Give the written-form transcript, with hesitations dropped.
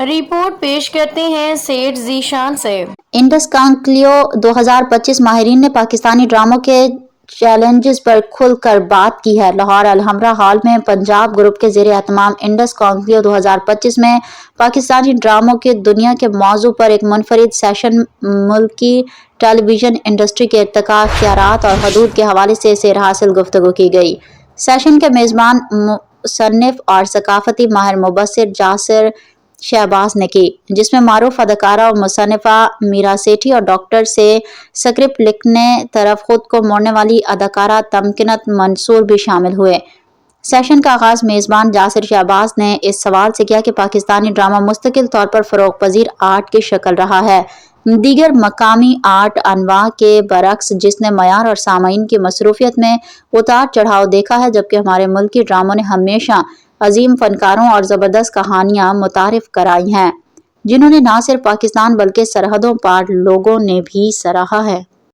Report پیش کرتے ہیں سیٹھ ذیشان سے۔ انڈس کانکلیو 2025 ماہرین نے پاکستانی ڈراموں کے چیلنجز پر کھل کر بات کی ہے۔ لاہور الحمرا ہال میں پنجاب گروپ کے زیر اہتمام انڈس کانکلیو 2025 میں پاکستانی ڈراموں کی دنیا کے موضوع پر ایک منفرد سیشن ملکی ٹیلی ویژن انڈسٹری کے ارتقاء، اختیارات اور حدود کے حوالے سے زیر حاصل گفتگو کی گئی۔ سیشن کے میزبان مصنف اور ثقافتی ماہر مبصر جاسر شہباز نے کی، جس میں معروف اداکارہ اور مصنفہ میرا سیٹھی اور ڈاکٹر سے سکرپٹ لکھنے طرف خود کو موڑنے والی اداکارہ تمکنت منصور بھی شامل ہوئے۔ سیشن کا آغاز میزبان جاسر شہباز نے اس سوال سے کیا کہ پاکستانی ڈرامہ مستقل طور پر فروغ پذیر آرٹ کی شکل رہا ہے، دیگر مقامی آرٹ انواع کے برعکس، جس نے معیار اور سامعین کی مصروفیت میں اتار چڑھاؤ دیکھا ہے، جبکہ ہمارے ملکی ڈراموں نے ہمیشہ عظیم فنکاروں اور زبردست کہانیاں متعارف کرائی ہیں، جنہوں نے نہ صرف پاکستان بلکہ سرحدوں پار لوگوں نے بھی سراہا ہے۔